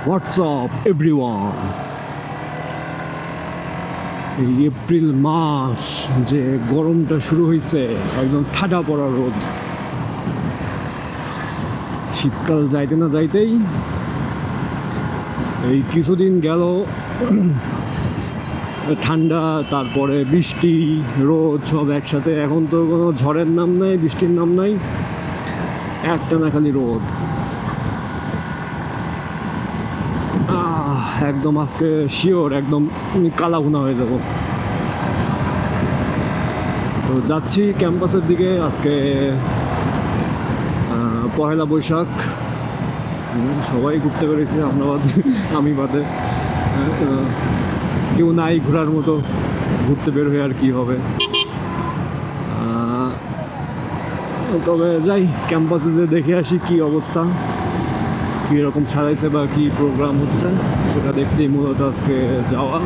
WhatsApp everyone. এই April মাস যে গরমটা শুরু হয়েছে, একদম ঠাডা পড়া রোদ। শীতকাল যাইতে না যাইতেই এই কিছুদিন গেল ঠান্ডা, তারপরে বৃষ্টি, রোদ সব একসাথে। এখন তো কোনো ঝড়ের নাম নাই, বৃষ্টির নাম নাই, একটা না খালি রোদ। একদম আজকে শিওর একদম কালাভুনা হয়ে যাব। তো যাচ্ছি ক্যাম্পাসের দিকে। আজকে পহেলা বৈশাখ, সবাই ঘুরতে পেরেছে, আমরা আমি বাদে। কেউ নাই ঘোরার মতো, ঘুরতে বের হয়ে আর কি হবে। তবে যাই ক্যাম্পাসে যে দেখে আসি কি অবস্থা, কীরকম সাজাইছে বা কী প্রোগ্রাম হচ্ছে, সেটা দেখতেই মূলত আজকে যাওয়া।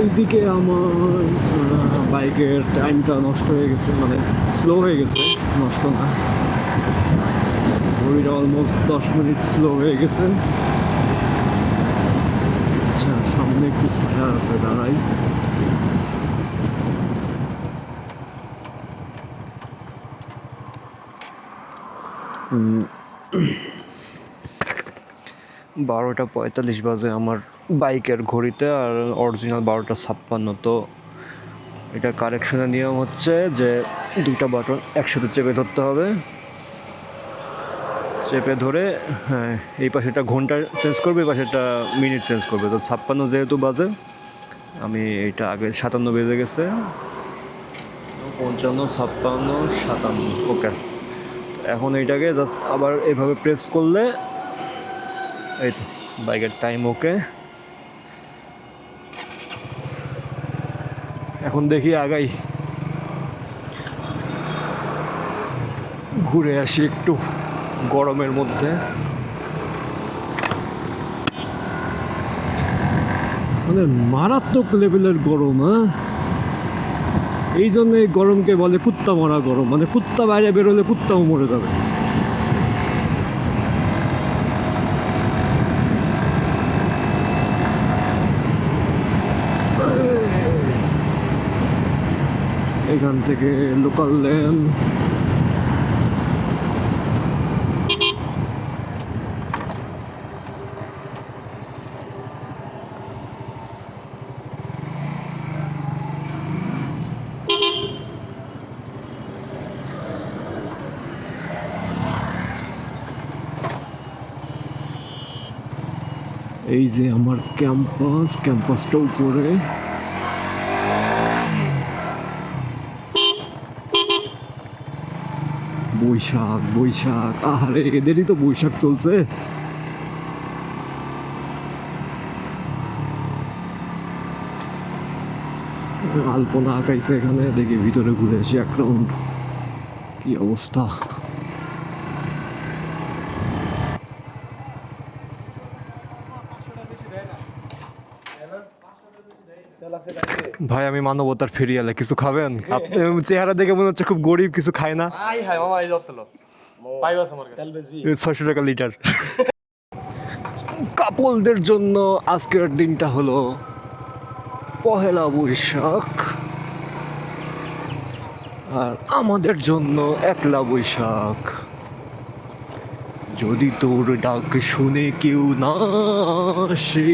এইদিকে আমার বাইকের টাইমটা নষ্ট হয়ে গেছে, মানে স্লো হয়ে গেছে, নষ্ট না, ঘড়িটা অলমোস্ট 10 মিনিট স্লো হয়ে গেছে। আচ্ছা, সামনে একটু ছায়া আছে, দাঁড়াই। বারোটা 45 বাজে আমার বাইকের ঘড়িতে, আর অরিজিনাল 12:56। তো এটা কারেকশনের নিয়ম হচ্ছে যে দুটা বাটন একসাথে চেপে ধরতে হবে। চেপে ধরে, হ্যাঁ, এই পাশেটা ঘন্টা চেঞ্জ করবে, এই পাশেটা মিনিট চেঞ্জ করবে। তো 56 যেহেতু বাজে, আমি এইটা আগে 57 বেজে গেছে, 55, 56, 57। ওকে, এখন এইটাকে জাস্ট আবার এভাবে প্রেস করলে এই তো বাইকের টাইম ওকে। এখন দেখি আগাই, ঘুরে আসি একটু গরমের মধ্যে। মানে মারাত্মক লেভেলের গরম। হ্যাঁ, এই জন্য এই গরমকে বলে কুত্তা মরা গরম। মানে কুত্তা বাইরে বেরোলে কুত্তাও মরে যাবে। এখান থেকে লোকাল লেন, এই যে আমার ক্যাম্পাস, ক্যাম্পাসটা উপরে। বৈশাখ বৈশাখ, আরে এদেরই তো বৈশাখ চলছে। আলপনা আঁকাইছে এখানে, দেখি ভিতরে ঘুরে আসি এক রাউন্ড, কি অবস্থা। ভাই, আমি মানবতার ফেরিয়ালে, কিছু খাবেন? চেহারা দেখে মনে হচ্ছে খুব গরিব, কিছু খায় না। 600 টাকা লিটার। কাপলদের জন্য আজকের দিনটা হলো পহেলা বৈশাখ, আর আমাদের জন্য একলা বৈশাখ। যদি তোর ডাক শুনে কেউ না আসে,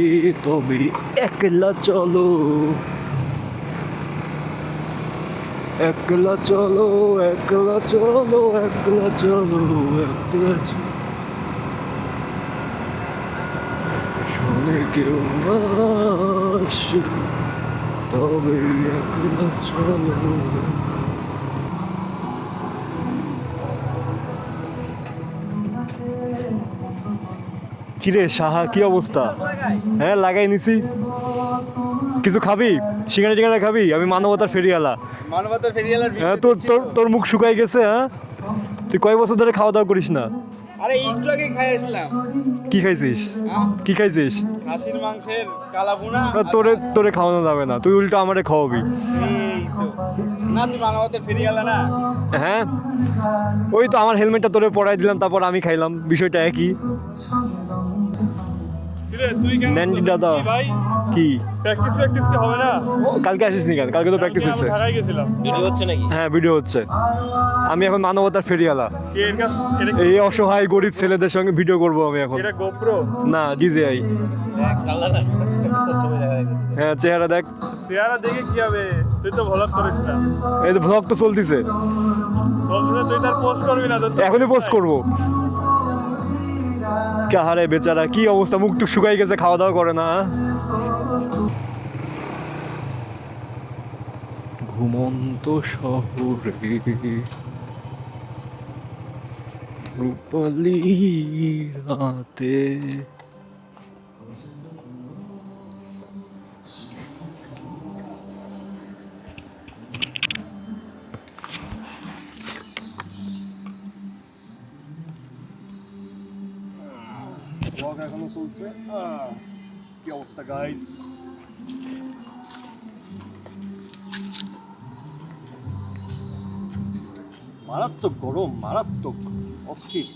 তবে একলা চলো, একলা চলো, একলা চলো, একলা চলো, একলা চলো, শুনে কেউ না আসে, তবে একলা চলো। কিরে সাহা, কি অবস্থা? হ্যাঁ, লাগাই নিছি। কিছু খাবি? সিঙ্গাড়া টিঙ্গাড়া খাবি? আমি মানবতার ফেরিওয়ালা। মানবতার ফেরিয়ালার হ্যাঁ, তোর তোর তোর মুখ শুকাই গেছে। হ্যাঁ, তুই কয় বছর ধরে খাওয়া দাওয়া করিস না? আরে একটু আগে খাই আসলাম। কি খাইছিস? হ্যাঁ? কি খাইছিস? খাসির মাংসের কালাভুনা। তোরে খাওয়ানো যাবে না, তুই উল্টো আমারে খাওয়াবি। এই তো না, তুই বাংলাতে ফিরে গেল না। হ্যাঁ, ওই তো আমার হেলমেটটা তোরে পরাই দিলাম, তারপর আমি খাইলাম, বিষয়টা একই। কিরে, তুই কেন ন্যান্ডি দাদা। কি ভাই, কি প্র্যাকটিস কি হবে না? কালকে আসিস নি কেন? কালকে তো প্র্যাকটিস আমি হচ্ছে। ঢাকায় গেছিলাম। ভিডিও হচ্ছে নাকি? হ্যাঁ, ভিডিও হচ্ছে। আমি এখন মানবতার ফেরিওয়ালা। কি এর কাছে এই অসহায় গরিব ছেলেদের সঙ্গে ভিডিও করব আমি এখন। এটা গোপ্রো? না, ডিজিআই। দেখ কাল্লা না ছবি দেখা যাচ্ছে। হ্যাঁ, চেহারা দেখ। পেয়ারা দেখে কি হবে? তুই তো ভ্লগ করিস না। এই তো ভ্লগ তো চলতিছে, বলছিস তুই তার পোস্ট করবি না? তোর তো এখনই পোস্ট করব। কাহারে বেচারা, কি অবস্থা, মুখ টুক শুকাই গেছে, খাওয়া দাওয়া করে না। ঘুমন্ত শহরে রূপালি রাতে। ব্লগ এখনো চলছে। কি অবস্থা গাইস? মারাত্মক গরম, মারাত্মক অস্থির।